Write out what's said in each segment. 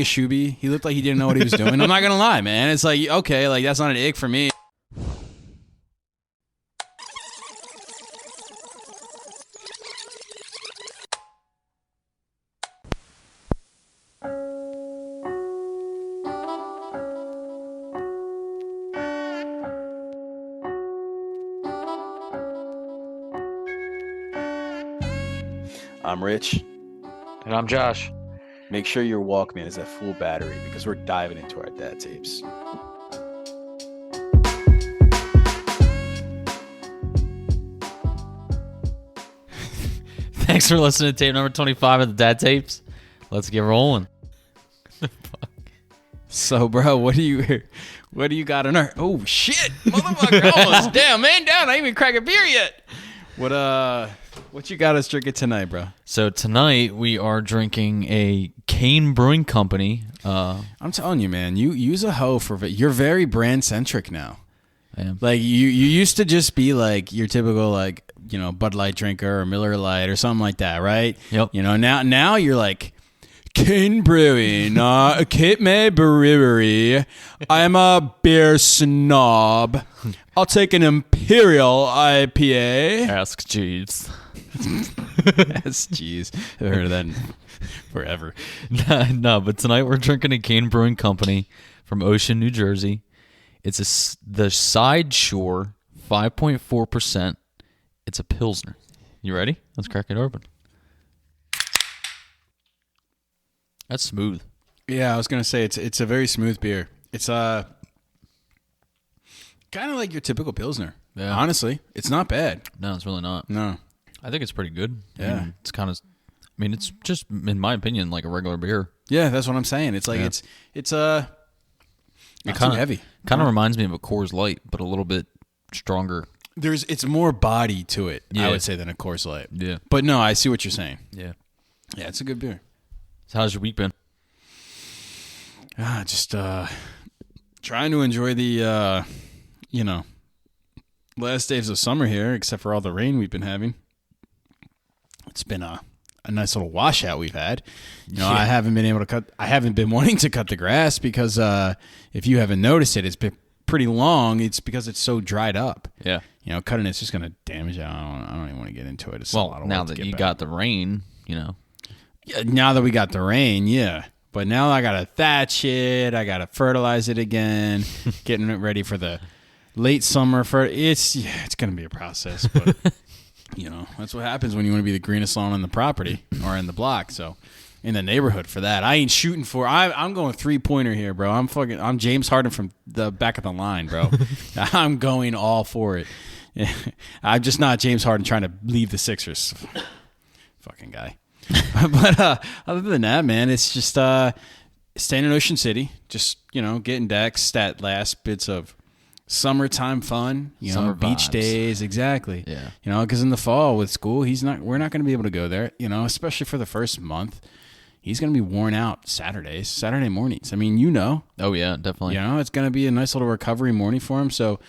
a Shuby. He looked like he didn't know what he was doing. I'm not gonna lie, man. It's like, okay, like that's not an ick for me. I'm Rich. And I'm Josh. Make sure your Walkman is at full battery because we're diving into our dad tapes. Thanks for listening to tape number 25 of the Dad Tapes. Let's get rolling. So, bro, what do you got on our... Oh, shit! Motherfucker! Almost damn, man down. I ain't even cracked a beer yet. What you got us drinking tonight, bro? So tonight we are drinking a Kane Brewing Company. I'm telling you, man, you use a hoe for... You're very brand-centric now. I am. Like, you used to just be like your typical, like, you know, Bud Light drinker or Miller Lite or something like that, right? Yep. You know, now you're like... Kane Brewing, Cape May Brewery. I'm a beer snob. I'll take an Imperial IPA. Ask Jeeves. Yes, jeez. I've heard of that in forever. No, but tonight we're drinking a Kane Brewing Company from Ocean, New Jersey. It's the Side Shore 5.4%. It's a Pilsner. You ready? Let's crack it open. That's smooth. Yeah, I was gonna say it's a very smooth beer. It's kind of like your typical Pilsner. Yeah. Honestly, it's not bad. No, it's really not. No. I think it's pretty good. Yeah. I mean, it's kind of... I mean, it's just, in my opinion, like a regular beer. Yeah, that's what I'm saying. It's like it's not too heavy. Kind of reminds me of a Coors Light, but a little bit stronger. It's more body to it, Yeah. I would say, than a Coors Light. Yeah. But no, I see what you're saying. Yeah. Yeah, it's a good beer. So how's your week been? Just trying to enjoy the last days of summer here, except for all the rain we've been having. It's been a nice little washout we've had. You know, Yeah. I haven't been wanting to cut the grass because if you haven't noticed it, it's been pretty long. It's because it's so dried up. Yeah. You know, cutting it's just going to damage it. I don't even want to get into it. It's a lot of now work to that get you back. got the rain, you know. Yeah, now that we got the rain, yeah. But now I got to thatch it. I got to fertilize it again, getting it ready for the late summer. It's going to be a process, but you know, that's what happens when you want to be the greenest lawn on the property or in the block. So in the neighborhood for that, I ain't shooting for. I'm going 3-pointer here, bro. I'm James Harden from the back of the line, bro. I'm going all for it. I'm just not James Harden trying to leave the Sixers. Fucking guy. But other than that, man, it's just staying in Ocean City, just, you know, getting decks, that last bits of summertime fun, you know, Summer beach vibes. days, exactly. Yeah. You know, because in the fall with school, we're not going to be able to go there, you know, especially for the first month. He's going to be worn out Saturday mornings. I mean, you know. Oh, yeah, definitely. You know, it's going to be a nice little recovery morning for him. So,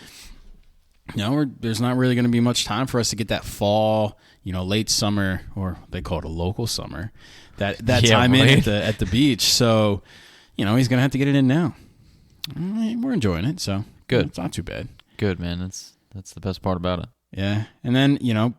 you know, there's not really going to be much time for us to get that fall, you know, late summer, or they call it a local summer, that Yeah, time right. in at the beach. So, you know, he's going to have to get it in now. We're enjoying it, so Good. It's not too bad. Good, man. That's the best part about it. Yeah. And then, you know,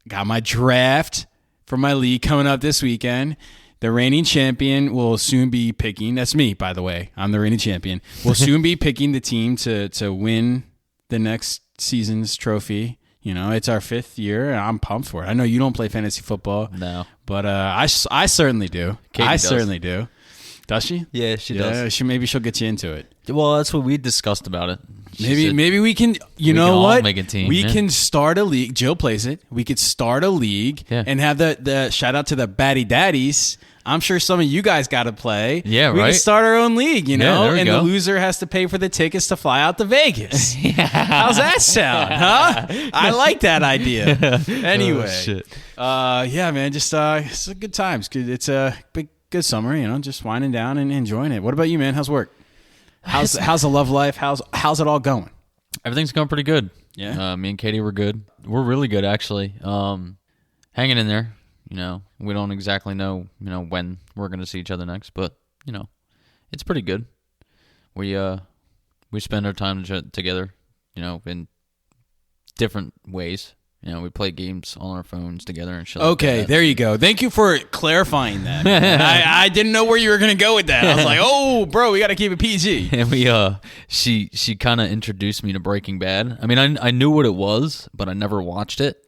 got my draft for my league coming up this weekend. The reigning champion will soon be picking. That's me, by the way. I'm the reigning champion. We'll soon be picking the team to win the next season's trophy. You know, it's our 5th year, and I'm pumped for it. I know you don't play fantasy football. No. But I certainly do. Katie does. Certainly do. Does she? Yeah, she does. Maybe she'll get you into it. Well, that's what we discussed about it. Maybe we can. You we know can all what? make a team, we yeah. can start a league. Jill plays it. We could start a league and have the shout out to the Batty Daddies. I'm sure some of you guys got to play. Yeah, we right. can start our own league, you know, there we and go. the loser has to pay for the tickets to fly out to Vegas. How's that sound, huh? I like that idea. Anyway, shit. Yeah, man, just it's a good times. It's a good summer, you know, just winding down and enjoying it. What about you, man? How's work? How's the love life? How's it all going? Everything's going pretty good. Yeah. Me and Katie were good. We're really good, actually. Hanging in there. You know, we don't exactly know, when we're going to see each other next, but, it's pretty good. We spend our time together, in different ways. We play games on our phones together and shit. Okay, like that. there you go. Thank you for clarifying that. I didn't know where you were gonna go with that. I was like, oh, bro, we got to keep it PG. And she kind of introduced me to Breaking Bad. I mean, I knew what it was, but I never watched it.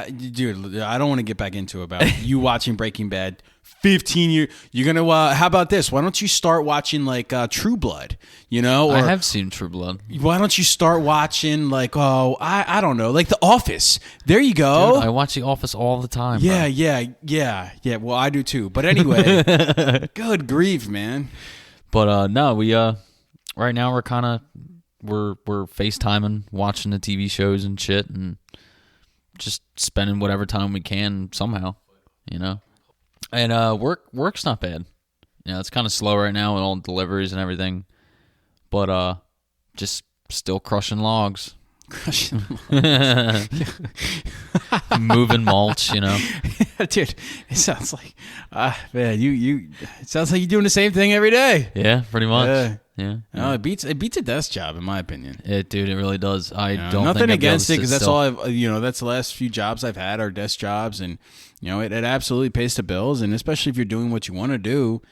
Dude, I don't want to get back into about you watching Breaking Bad 15 years. You're going to, how about this? Why don't you start watching like True Blood, Or, I have seen True Blood. Why don't you start watching like, I don't know, like The Office. There you go. Dude, I watch The Office all the time. Yeah, bro. yeah. Well, I do too. But anyway, good grief, man. But no, we right now we're FaceTiming, watching the TV shows and shit, and just spending whatever time we can somehow, And work's not bad. It's kind of slow right now with all the deliveries and everything, but just still crushing logs. Moving mulch, Dude, it sounds like, man, it sounds like you're doing the same thing every day. Yeah, pretty much. Yeah. No, it beats a desk job in my opinion. Dude, it really does. I don't nothing think against it because that's still. all that's the last few jobs I've had are desk jobs, and it absolutely pays the bills, and especially if you're doing what you want to do,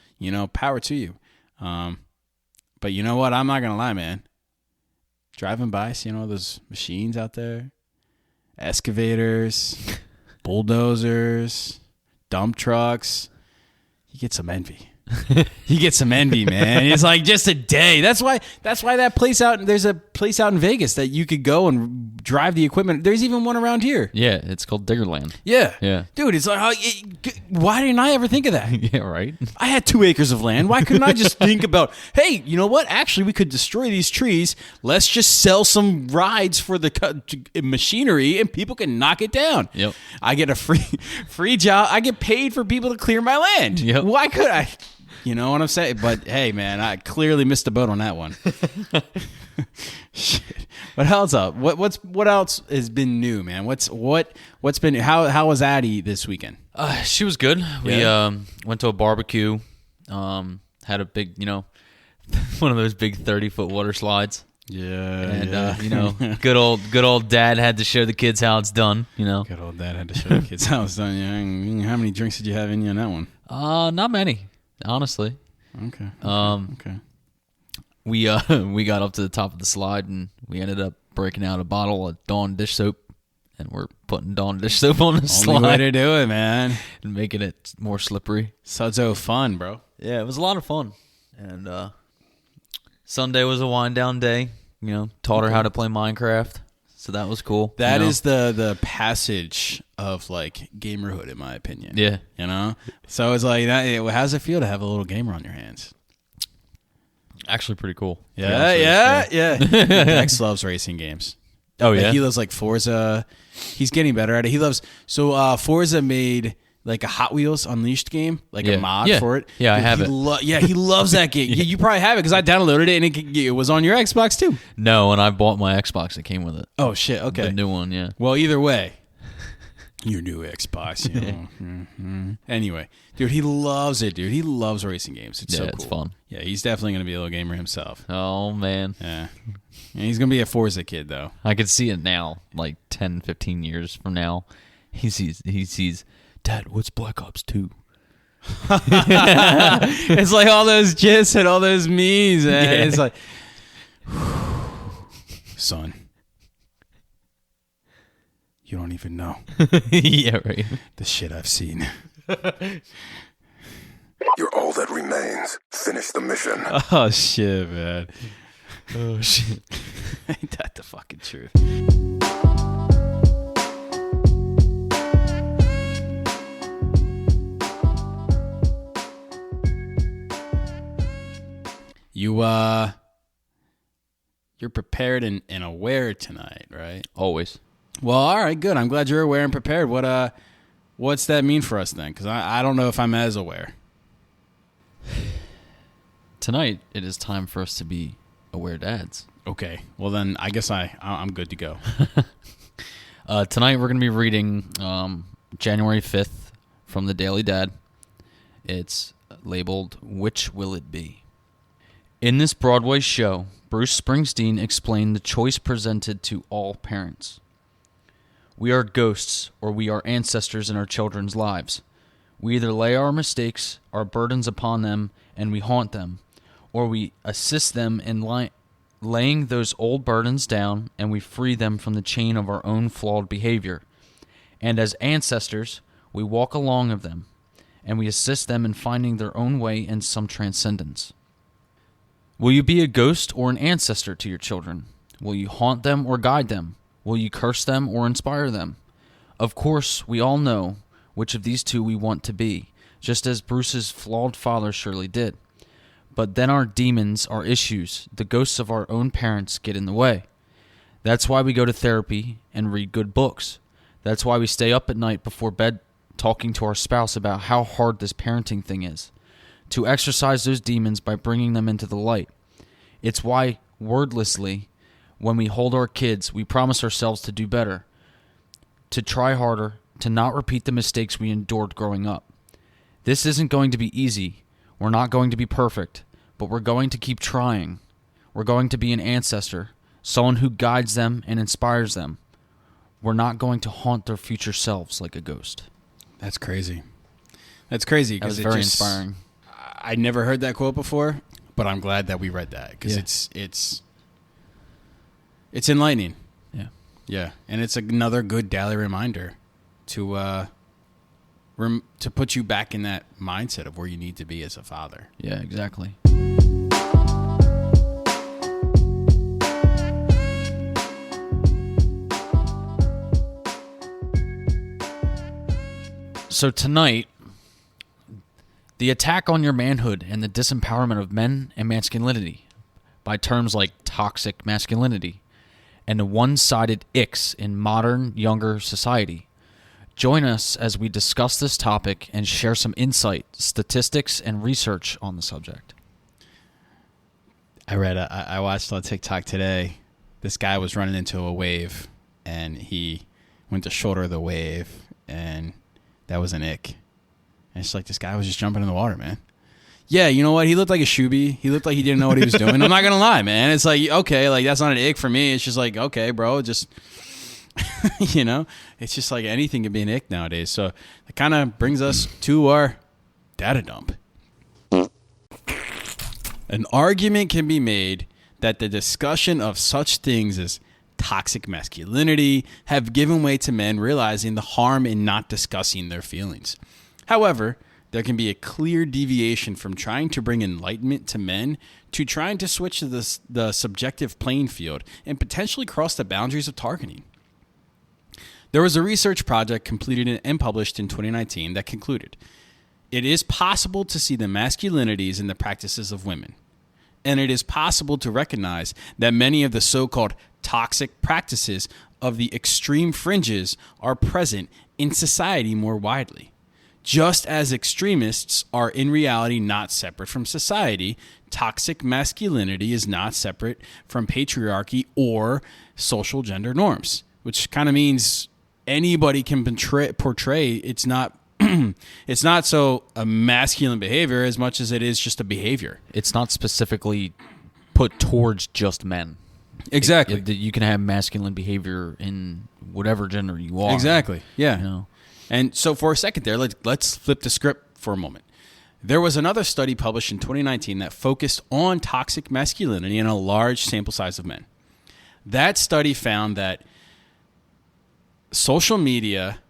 power to you. But you know what? I'm not gonna lie, man. Driving by, seeing all those machines out there, excavators, bulldozers, dump trucks, you get some envy. You get some envy, man. It's like just a day. That's why that place there's a place out in Vegas that you could go and drive the equipment. There's even one around here. Yeah, it's called Diggerland. Yeah. Dude, it's like, why didn't I ever think of that? Yeah, right? I had 2 acres of land. Why couldn't I just think about, hey, you know what? Actually, we could destroy these trees. Let's just sell some rides for the machinery and people can knock it down. Yep. I get a free job. I get paid for people to clear my land. Yep. Why could I? You know what I'm saying? But hey, man, I clearly missed the boat on that one. Shit. What else up? What else has been new, man? What's been how was Addie this weekend? She was good. We went to a barbecue. Had a big, one of those big 30-foot water slides. Yeah, and good old dad had to show the kids how it's done. Good old dad had to show the kids how it's done. Yeah. How many drinks did you have in you on that one? Not many. Honestly. Okay. Okay. We got up to the top of the slide and we ended up breaking out a bottle of Dawn dish soap, and we're putting Dawn dish soap on the slide. Only way to do it, man. And making it more slippery. So fun, bro. Yeah, it was a lot of fun. And Sunday was a wind down day. Taught her how to play Minecraft. So that was cool. That is the passage of like gamerhood, in my opinion. Yeah. So it's like, how's it feel to have a little gamer on your hands? Actually pretty cool. Yeah. Dex loves racing games. Oh, yeah? Like, he loves like Forza. He's getting better at it. He loves, Forza made like a Hot Wheels Unleashed game, like a mod for it. Yeah, I have it. He loves that game. You probably have it because I downloaded it and it was on your Xbox too. No, and I bought my Xbox that came with it. Oh shit! Okay, the new one. Yeah. Well, either way, your new Xbox. Mm-hmm. Anyway, dude, he loves it. Dude, he loves racing games. It's so cool. It's fun. Yeah, he's definitely gonna be a little gamer himself. Oh man. Yeah. And he's gonna be a Forza kid though. I could see it now, like 10, 15 years from now. He sees. Dad, what's Black Ops 2? It's like all those gifs and all those memes, and it's like, son, you don't even know. Yeah, right. The shit I've seen. You're all that remains. Finish the mission. Oh shit, man. Oh shit. Ain't that the fucking truth? You're prepared and aware tonight, right? Always. Well, all right, good. I'm glad you're aware and prepared. What's that mean for us then? Because I don't know if I'm as aware. Tonight, it is time for us to be aware dads. Okay. Well, then I guess I'm good to go. Tonight, we're going to be reading January 5th from the Daily Dad. It's labeled, Which Will It Be? In this Broadway show, Bruce Springsteen explained the choice presented to all parents. We are ghosts, or we are ancestors in our children's lives. We either lay our mistakes, our burdens upon them, and we haunt them, or we assist them in laying those old burdens down, and we free them from the chain of our own flawed behavior. And as ancestors, we walk along of them, and we assist them in finding their own way in some transcendence. Will you be a ghost or an ancestor to your children? Will you haunt them or guide them? Will you curse them or inspire them? Of course, we all know which of these two we want to be, just as Bruce's flawed father surely did. But then our demons, our issues, the ghosts of our own parents get in the way. That's why we go to therapy and read good books. That's why we stay up at night before bed talking to our spouse about how hard this parenting thing is, to exorcise those demons by bringing them into the light. It's why, wordlessly, when we hold our kids, we promise ourselves to do better, to try harder, to not repeat the mistakes we endured growing up. This isn't going to be easy. We're not going to be perfect, but we're going to keep trying. We're going to be an ancestor, someone who guides them and inspires them. We're not going to haunt their future selves like a ghost. That's crazy. That's crazy. That was very inspiring. I never heard that quote before, but I'm glad that we read that because it's enlightening. Yeah. Yeah, and it's another good daily reminder to put you back in that mindset of where you need to be as a father. Yeah, exactly. So tonight, the attack on your manhood and the disempowerment of men and masculinity by terms like toxic masculinity and the one-sided icks in modern, younger society. Join us as we discuss this topic and share some insight, statistics, and research on the subject. I watched on TikTok today, this guy was running into a wave, and he went to shoulder the wave, and that was an ick. And it's like, this guy was just jumping in the water, man. Yeah, you know what? He looked like a shoobie. He looked like he didn't know what he was doing. I'm not going to lie, man. It's like, okay, like that's not an ick for me. It's just like, okay, bro, just, you know, it's just like anything can be an ick nowadays. So it kind of brings us to our data dump. An argument can be made that the discussion of such things as toxic masculinity have given way to men realizing the harm in not discussing their feelings. However, there can be a clear deviation from trying to bring enlightenment to men to trying to switch to the subjective playing field and potentially cross the boundaries of targeting. There was a research project completed and published in 2019 that concluded, it is possible to see the masculinities in the practices of women, and it is possible to recognize that many of the so-called toxic practices of the extreme fringes are present in society more widely. Just as extremists are in reality not separate from society, toxic masculinity is not separate from patriarchy or social gender norms, which kind of means anybody can portray it's not it's not so a masculine behavior as much as it is just a behavior. It's not specifically put towards just men. Exactly. You can have masculine behavior in whatever gender you are. Exactly. Yeah. You know? And so for a second there, let's flip the script for a moment. There was another study published in 2019 that focused on toxic masculinity in a large sample size of men. That study found that social media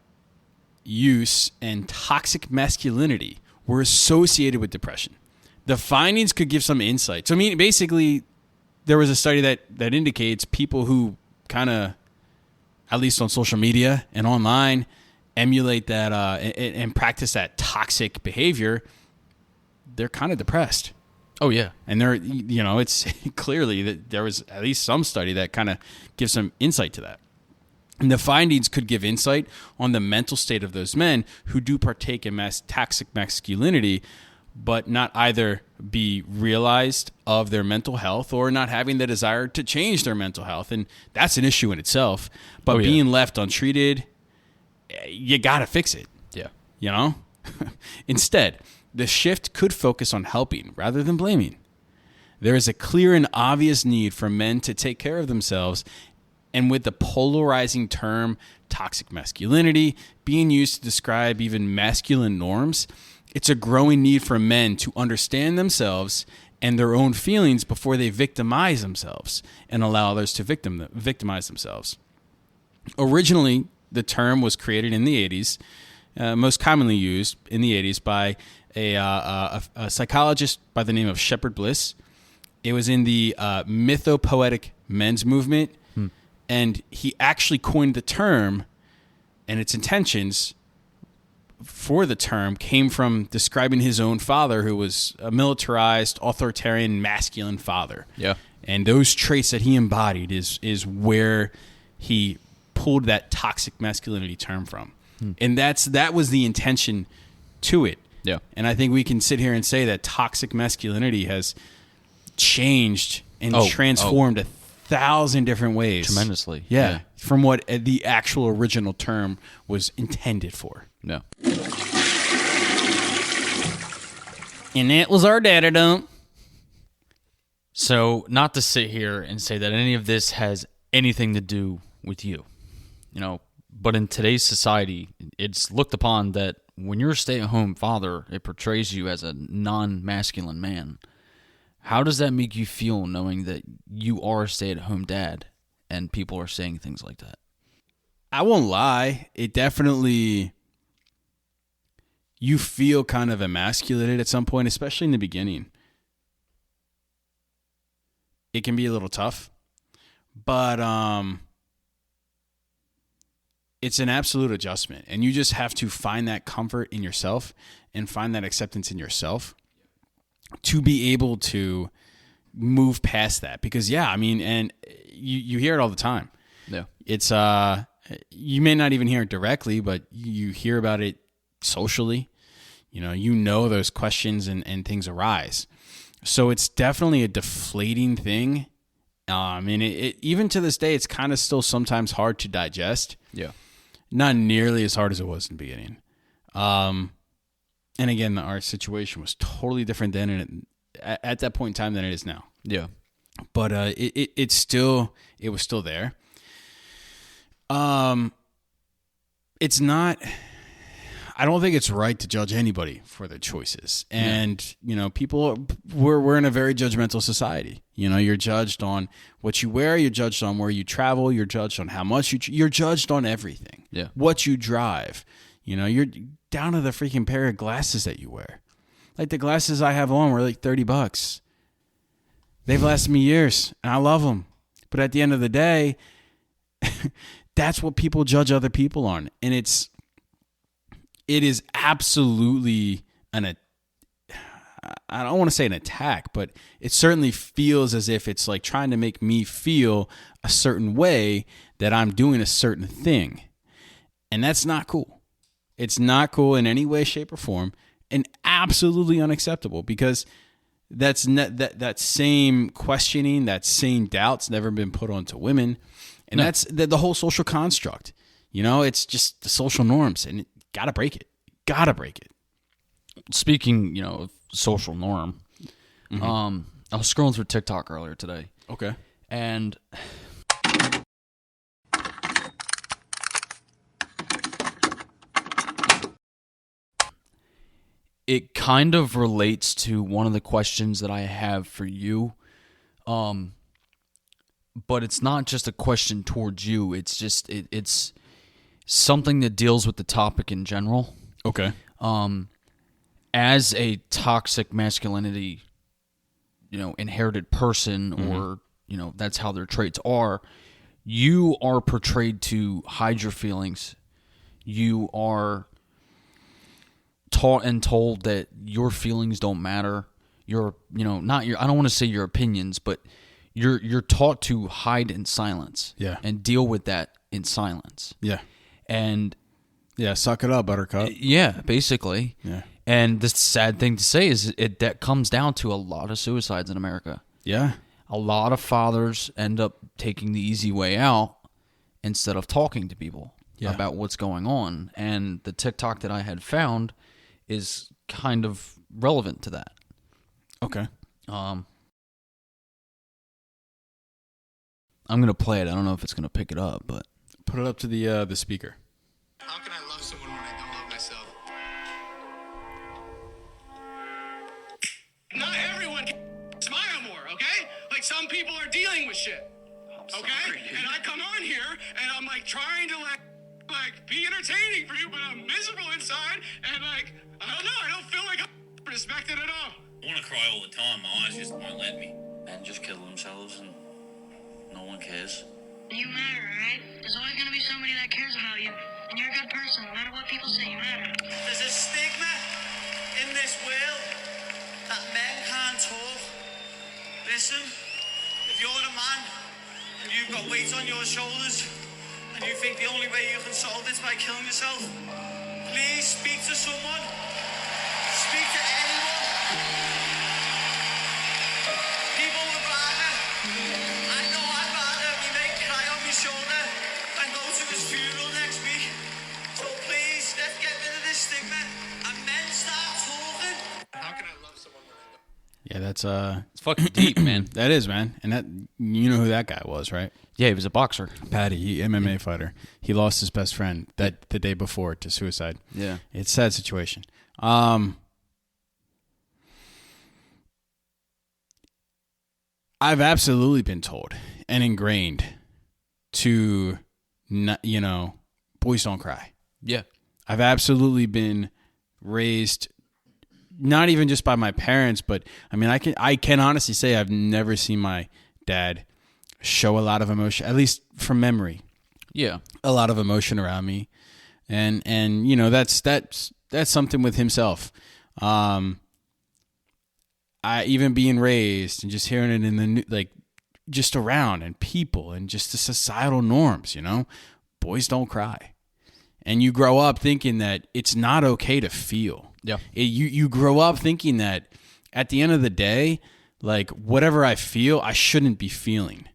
use and toxic masculinity were associated with depression. The findings could give some insight. So, I mean, basically, there was a study that indicates people who kind of, at least on social media and online, emulate that and practice that toxic behavior, they're kind of depressed. Oh, yeah. And they're, you know, it's clearly that there was at least some study that kind of gives some insight to that. And the findings could give insight on the mental state of those men who do partake in toxic masculinity, but not either be realized of their mental health or not having the desire to change their mental health. And that's an issue in itself. But being left untreated, you got to fix it. Yeah. You know? Instead, the shift could focus on helping rather than blaming. There is a clear and obvious need for men to take care of themselves, and with the polarizing term toxic masculinity being used to describe even masculine norms, it's a growing need for men to understand themselves and their own feelings before they victimize themselves and allow others to victimize themselves. Originally, the term was created in the 80s, most commonly used in the 80s by a psychologist by the name of Shepard Bliss. It was in the mythopoetic men's movement, and he actually coined the term, and its intentions for the term came from describing his own father, who was a militarized, authoritarian, masculine father. Yeah. And those traits that he embodied is where he pulled that toxic masculinity term from. And that was the intention to it. Yeah. And I think we can sit here and say that toxic masculinity has changed and transformed 1,000 different ways. Tremendously. Yeah. From what the actual original term was intended for. Yeah. And that was our data dump. So, not to sit here and say that any of this has anything to do with you, but in today's society, it's looked upon that when you're a stay-at-home father, it portrays you as a non-masculine man. How does that make you feel knowing that you are a stay-at-home dad and people are saying things like that? I won't lie. It definitely, you feel kind of emasculated at some point, especially in the beginning. It can be a little tough, but it's an absolute adjustment, and you just have to find that comfort in yourself and find that acceptance in yourself to be able to move past that. Because and you hear it all the time. Yeah. It's you may not even hear it directly, but you hear about it socially. Those questions and things arise. So it's definitely a deflating thing. And it even to this day, it's kind of still sometimes hard to digest. Yeah. Not nearly as hard as it was in the beginning. And again, our situation was totally different then at that point in time than it is now. Yeah. But it was still there. It's not, I don't think it's right to judge anybody for their choices. And, people, we're in a very judgmental society. You're judged on what you wear. You're judged on where you travel. You're judged on how much you're judged on everything. Yeah. What you drive. You're down to the freaking pair of glasses that you wear. Like the glasses I have on were like $30. They've lasted me years and I love them. But at the end of the day, that's what people judge other people on. And it is absolutely I don't want to say an attack, but it certainly feels as if it's like trying to make me feel a certain way that I'm doing a certain thing. And that's not cool. It's not cool in any way, shape, or form, and absolutely unacceptable, because that same questioning, that same doubt's never been put onto women. And that's the whole social construct. It's just the social norms, and gotta break it. Gotta break it. Speaking, of social norm, I was scrolling through TikTok earlier today. Okay. And it kind of relates to one of the questions that I have for you. But it's not just a question towards you. It's just it's something that deals with the topic in general. Okay. As a toxic masculinity, inherited person, or that's how their traits are, you are portrayed to hide your feelings. You are taught and told that your feelings don't matter. Not your, I don't want to say your opinions, but you're taught to hide in silence. Yeah. And deal with that in silence. Yeah. And yeah, suck it up, buttercup. Yeah, basically. Yeah. And the sad thing to say is that comes down to a lot of suicides in America. Yeah. A lot of fathers end up taking the easy way out instead of talking to people about what's going on. And the TikTok that I had found is kind of relevant to that. Okay. I'm going to play it. I don't know if it's going to pick it up, but... Put it up to the speaker. How can I love someone when I don't love myself? Not everyone can smile more, okay? Like, some people are dealing with shit, okay? And I come on here, and I'm, like, trying to, like, be entertaining for you, but I'm miserable inside, and, like, I don't know, I don't feel like I'm respected at all. I want to cry all the time. My eyes just won't let me. Men just kill themselves and no one cares. You matter, right? There's always gonna be somebody that cares about you. And you're a good person, no matter what people say, you matter. There's a stigma in this world that men can't talk. Listen, if you're a man and you've got weight on your shoulders and you think the only way you can solve this by killing yourself, please speak to someone. Speak to anyone. People would rather, I know I'd rather me make cry on my shoulder and go to his funeral next week. So please, let's get rid of this stigma and men start talking. How can I love someone when I don't? Yeah, that's It's fucking deep, man. that is, man. And that, you know who that guy was, right? Yeah, he was a boxer. Patty, MMA fighter. He lost his best friend the day before to suicide. Yeah. It's a sad situation. I've absolutely been told and ingrained to, boys don't cry. Yeah. I've absolutely been raised, not even just by my parents, but I mean, I can honestly say I've never seen my dad show a lot of emotion, at least from memory. Yeah. A lot of emotion around me, and that's something with himself. I even being raised and just hearing it in the just around and people and just the societal norms, boys don't cry, and you grow up thinking that it's not okay to feel. Yeah. You grow up thinking that at the end of the day, like whatever I feel, I shouldn't be feeling.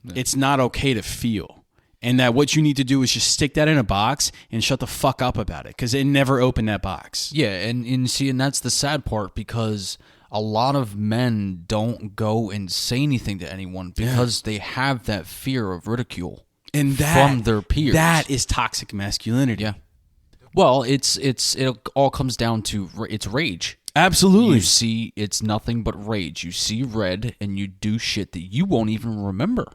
Yeah. It's not okay to feel. And that what you need to do is just stick that in a box and shut the fuck up about it, because it never opened that box. Yeah, and that's the sad part, because a lot of men don't go and say anything to anyone because they have that fear of ridicule and from their peers. That is toxic masculinity. Yeah. Well, it all comes down to it's rage. Absolutely. You see, it's nothing but rage. You see red and you do shit that you won't even remember.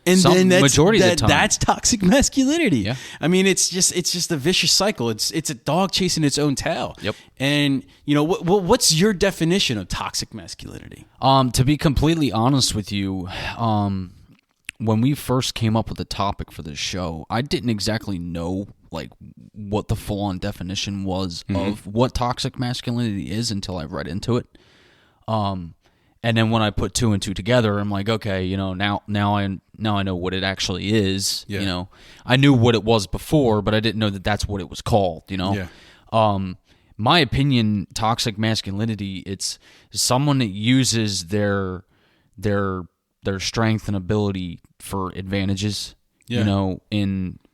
And then majority of the time, that's toxic masculinity. Yeah. I mean, it's just a vicious cycle. It's a dog chasing its own tail. Yep. And what's your definition of toxic masculinity? To be completely honest with you, when we first came up with the topic for this show, I didn't exactly know what the full-on definition was of what toxic masculinity is until I read into it. And then when I put two and two together, I'm like, okay, now I know what it actually is. Yeah. I knew what it was before, but I didn't know that that's what it was called. Yeah. My opinion, toxic masculinity, it's someone that uses their strength and ability for advantages. Yeah.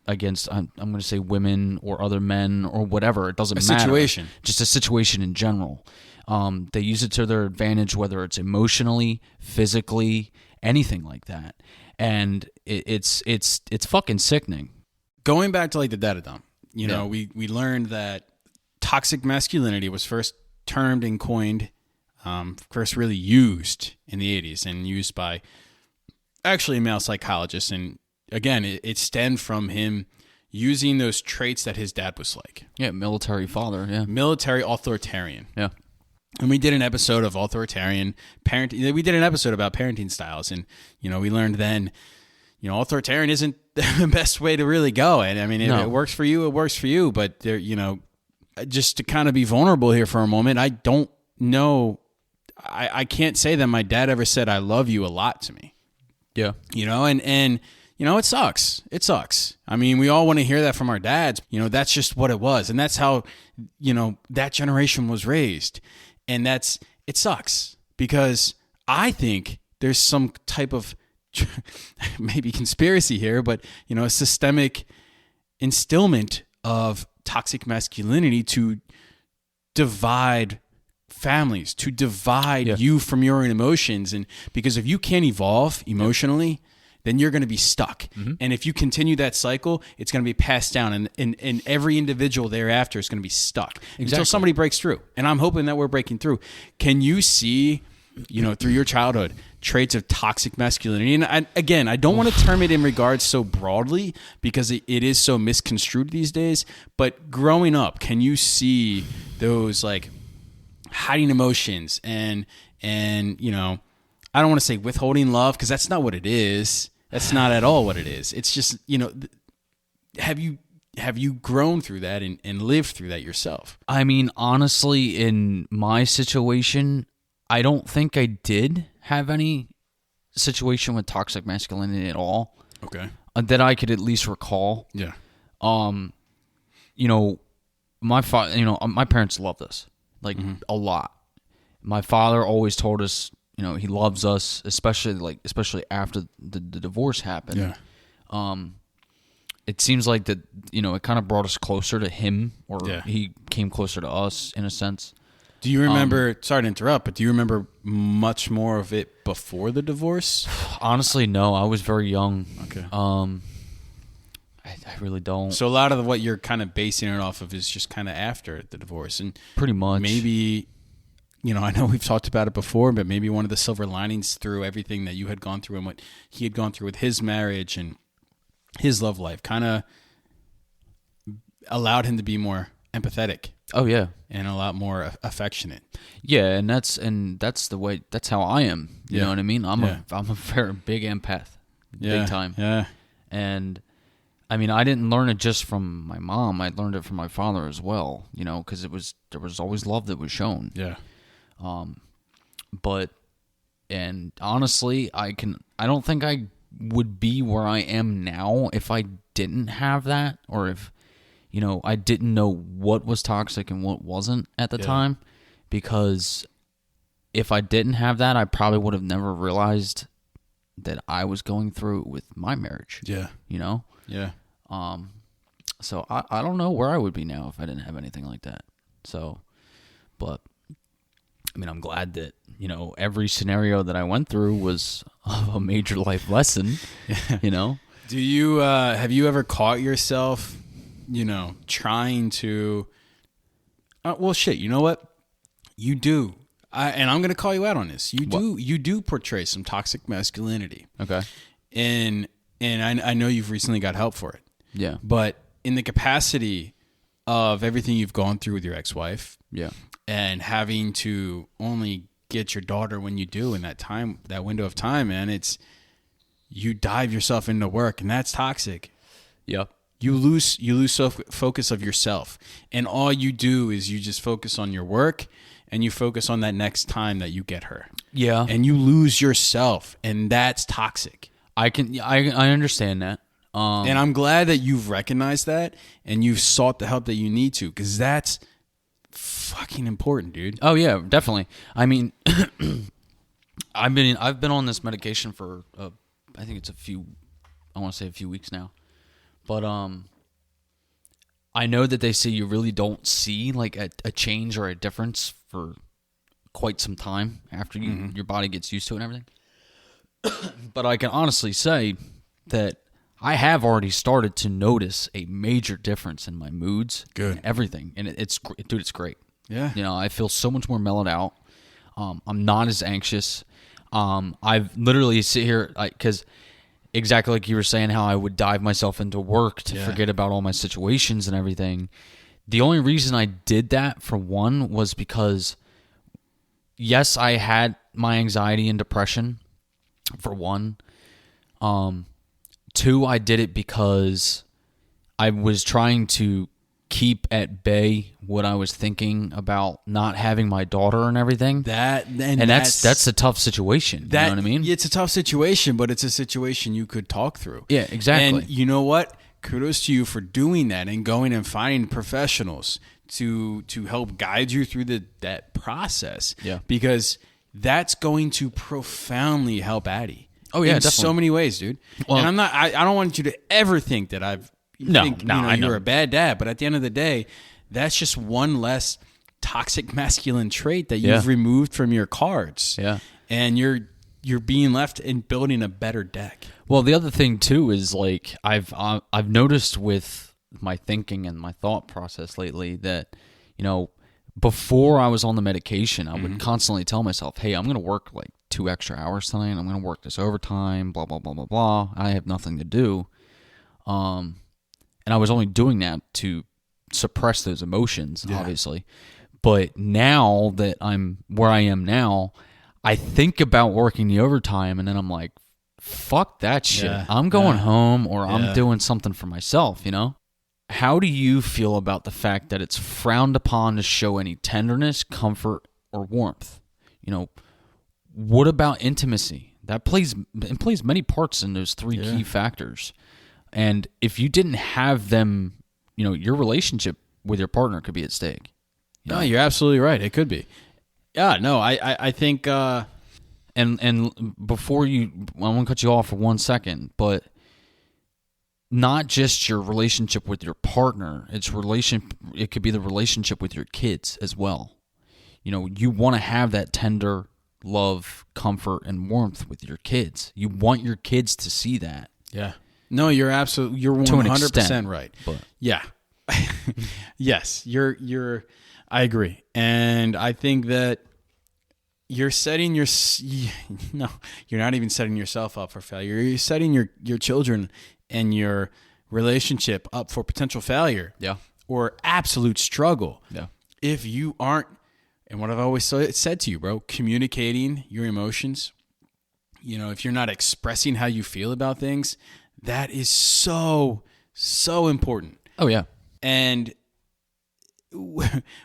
Against I'm going to say women or other men or whatever. It doesn't matter. Situation. Just a situation in general. They use it to their advantage, whether it's emotionally, physically, anything like that. And it's fucking sickening. Going back to the data dump, we learned that toxic masculinity was first termed and coined, first really used in the 80s and used by actually a male psychologist. And again, it stemmed from him using those traits that his dad was like. Yeah, military father, yeah. Military authoritarian. Yeah. And we did an episode of authoritarian parenting. We did an episode about parenting styles, and we learned then, authoritarian isn't the best way to really go. And I mean, if it works for you, it works for you. But there, just to kind of be vulnerable here for a moment, I don't know. I can't say that my dad ever said "I love you" a lot to me. Yeah. And it sucks. It sucks. I mean, we all want to hear that from our dads. That's just what it was, and that's how that generation was raised. And it sucks, because I think there's some type of maybe conspiracy here, but a systemic instillment of toxic masculinity to divide families, to divide you from your own emotions. And because if you can't evolve emotionally, then you're going to be stuck. And if you continue that cycle, it's going to be passed down, and every individual thereafter is going to be stuck until somebody breaks through. And I'm hoping that we're breaking through. Can you see, through your childhood, traits of toxic masculinity? And I don't want to term it in regards so broadly because it is so misconstrued these days. But growing up, can you see those like hiding emotions and I don't want to say withholding love because that's not what it is. That's not at all what it is. It's just, have you grown through that and lived through that yourself? I mean, honestly, in my situation, I don't think I did have any situation with toxic masculinity at all. Okay. That I could at least recall. Yeah. My my parents love this a lot. My father always told us, he loves us, especially after the divorce happened. Yeah. It seems like that, it kind of brought us closer to him, or Yeah. he came closer to us in a sense. Do you remember, sorry to interrupt, but do you remember much more of it before the divorce? Honestly, no. I was very young. Okay. I really don't. So a lot of what you're kind of basing it off of is just kind of after the divorce. And Pretty much. maybe, I know we've talked about it before, but maybe one of the silver linings through everything that you had gone through and what he had gone through with his marriage and his love life kind of allowed him to be more empathetic. Oh yeah. And a lot more affectionate. Yeah, and that's the way. That's how I am. You know what I mean? I'm a very big empath, big time. Yeah. And I mean, I didn't learn it just from my mom. I learned it from my father as well. Because there was always love that was shown. Yeah. And honestly, I don't think I would be where I am now if I didn't have that, or if I didn't know what was toxic and what wasn't at the time, because if I didn't have that, I probably would have never realized that I was going through it with my marriage. Yeah. Yeah. So I don't know where I would be now if I didn't have anything like that. So, but I mean, I'm glad that, every scenario that I went through was a major life lesson, Do you, have you ever caught yourself, trying to, well, shit, you know what? You do. And I'm going to call you out on this. You do portray some toxic masculinity. Okay. And I know you've recently got help for it. Yeah. But in the capacity of everything you've gone through with your ex-wife. Yeah. And having to only get your daughter when you do in that window of time, man, you dive yourself into work, and that's toxic. Yep. You lose focus of yourself, and all you do is you just focus on your work, and you focus on that next time that you get her. Yeah. And you lose yourself, and that's toxic. I understand that. And I'm glad that you've recognized that and you've sought the help that you need to, because that's fucking important, dude. Oh yeah, definitely. I mean, I've been on this medication for I think it's I want to say a few weeks now, but I know that they say you really don't see like a change or a difference for quite some time after your body gets used to it and everything. But I can honestly say that I have already started to notice a major difference in my moods. Good. And everything. And it's great. Yeah. I feel so much more mellowed out. I'm not as anxious. I've literally sit here, because exactly like you were saying, how I would dive myself into work to forget about all my situations and everything. The only reason I did that, for one, was because, yes, I had my anxiety and depression, for one. Two, I did it because I was trying to keep at bay what I was thinking about not having my daughter and everything. That's a tough situation. You know what I mean? It's a tough situation, but it's a situation you could talk through. Yeah, exactly. And you know what? Kudos to you for doing that and going and finding professionals to help guide you through that process. Yeah. Because that's going to profoundly help Addie. Oh yeah, in definitely. so many ways, dude. Well, and I don't want you to ever think that I know you're a bad dad, but at the end of the day, that's just one less toxic masculine trait that you've removed from your cards. Yeah. And you're you're being left and building a better deck. Well, the other thing too is like I've noticed with my thinking and my thought process lately that, before I was on the medication, I would constantly tell myself, "Hey, I'm going to work like 2 extra hours tonight. I'm going to work this overtime. Blah blah blah blah blah. I have nothing to do." And I was only doing that to suppress those emotions, obviously. But now that I'm where I am now, I think about working the overtime, and then I'm like, fuck that shit. Yeah. I'm going home, or I'm doing something for myself, How do you feel about the fact that it's frowned upon to show any tenderness, comfort, or warmth? What about intimacy? It plays many parts in those 3 key factors. And if you didn't have them, your relationship with your partner could be at stake. No, you're absolutely right. It could be. Yeah, no, I think... And before I want to cut you off for 1 second, but not just your relationship with your partner, it could be the relationship with your kids as well. You want to have that tender love, comfort, and warmth with your kids. You want your kids to see that. Yeah. No, you're 100% right. But. Yeah. Yes, I agree. And I think that you're not even setting yourself up for failure. You're setting your children and your relationship up for potential failure. Yeah. Or absolute struggle. Yeah. If you aren't, and what I've always said to you, bro, communicating your emotions, if you're not expressing how you feel about things, that is so, so important. Oh, yeah. And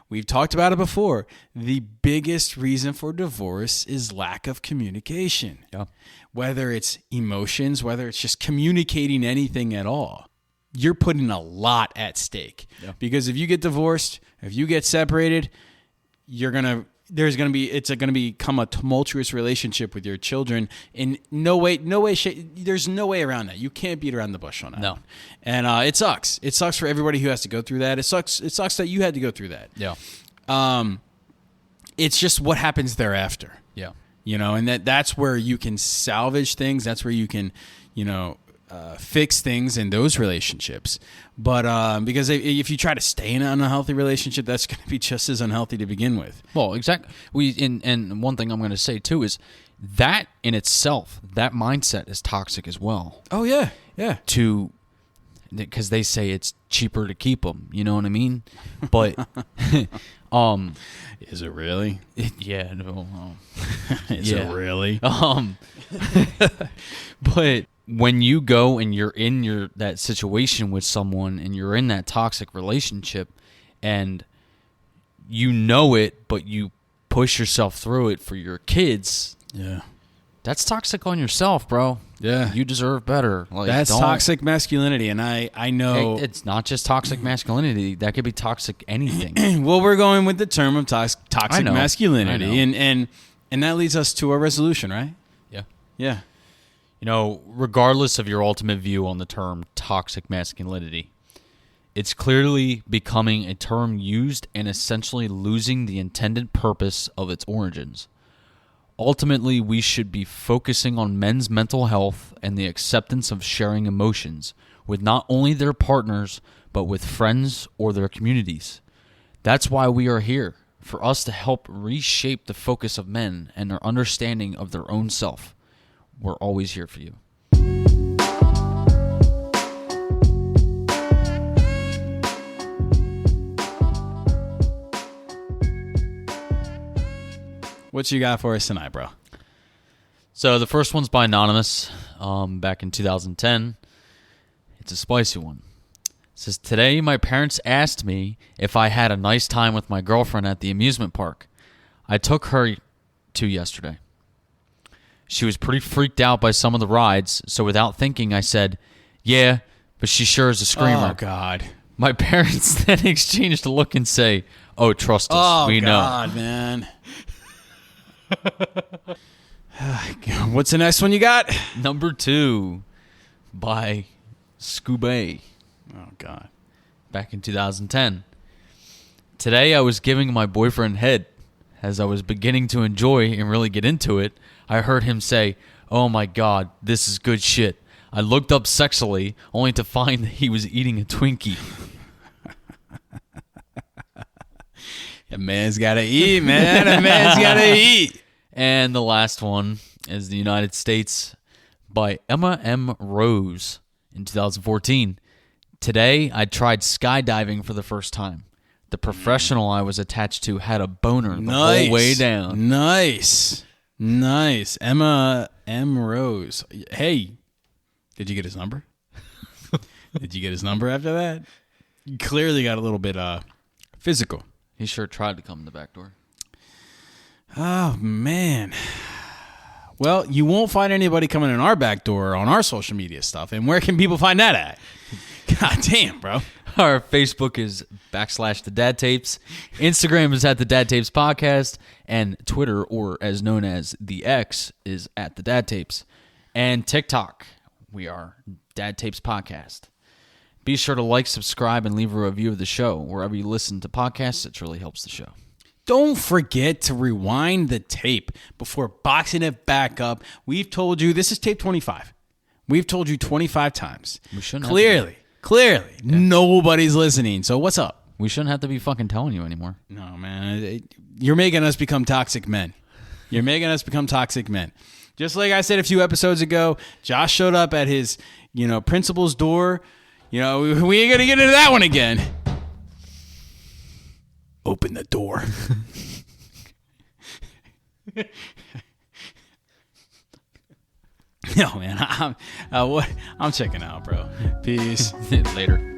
we've talked about it before. The biggest reason for divorce is lack of communication. Yeah. Whether it's emotions, whether it's just communicating anything at all, you're putting a lot at stake. Yeah. Because if you get divorced, if you get separated, it's going to become a tumultuous relationship with your children. In no way, there's no way around that. You can't beat around the bush on that. No. And it sucks. It sucks for everybody who has to go through that. It sucks that you had to go through that. Yeah. It's just what happens thereafter. Yeah. And that's where you can salvage things. That's where you can, fix things in those relationships. But because if you try to stay in an unhealthy relationship, that's going to be just as unhealthy to begin with. Well, exactly. And one thing I'm going to say too is that in itself, that mindset is toxic as well. Oh yeah, yeah. Because they say it's cheaper to keep them. You know what I mean? But Is it really? Yeah. No. Is it really? But when you go and you're in that situation with someone and you're in that toxic relationship and you know it, but you push yourself through it for your kids, that's toxic on yourself, bro. Yeah. You deserve better. That's toxic masculinity, and I know... It's not just toxic masculinity. That could be toxic anything. Well, we're going with the term of toxic masculinity, I know. And that leads us to a resolution, right? Yeah. Yeah. Regardless of your ultimate view on the term toxic masculinity, it's clearly becoming a term used and essentially losing the intended purpose of its origins. Ultimately, we should be focusing on men's mental health and the acceptance of sharing emotions with not only their partners, but with friends or their communities. That's why we are here, for us to help reshape the focus of men and their understanding of their own self. We're always here for you. What you got for us tonight, bro? So the first one's by Anonymous, back in 2010. It's a spicy one. It says, today my parents asked me if I had a nice time with my girlfriend at the amusement park. I took her to yesterday. She was pretty freaked out by some of the rides, so without thinking, I said, yeah, but she sure is a screamer. Oh, God. My parents then exchanged a look and say, oh, trust us, we know. Oh, God, man. What's the next one you got? Number 2 by Scooby. Oh, God. Back in 2010. Today I was giving my boyfriend head. as I was beginning to enjoy and really get into it, I heard him say, "Oh my God, this is good shit." I looked up sexually, only to find that he was eating a Twinkie. A man's got to eat, man. A man's got to eat. And the last one is The United States by Emma M. Rose in 2014. Today, I tried skydiving for the first time. The professional I was attached to had a boner the whole way down. Nice. Emma M. Rose. Hey, did you get his number? Did you get his number after that? You clearly got a little bit physical. He sure tried to come in the back door. Oh, man. Well, you won't find anybody coming in our back door on our social media stuff. And where can people find that at? God damn, bro. Our Facebook is /The Dad Tapes. Instagram is @The Dad Tapes Podcast. And Twitter, or as known as the X, is @The Dad Tapes. And TikTok, we are Dad Tapes Podcast. Be sure to like, subscribe, and leave a review of the show. Wherever you listen to podcasts, it really helps the show. Don't forget to rewind the tape before boxing it back up. We've told you, this is tape 25. We've told you 25 times. We shouldn't Clearly, nobody's listening. So what's up? We shouldn't have to be fucking telling you anymore. No, man. You're making us become toxic men. You're making us become toxic men. Just like I said a few episodes ago, Josh showed up at his, principal's door. We ain't going to get into that one again. Open the door. No, man. I'm checking out, bro. Peace. Later.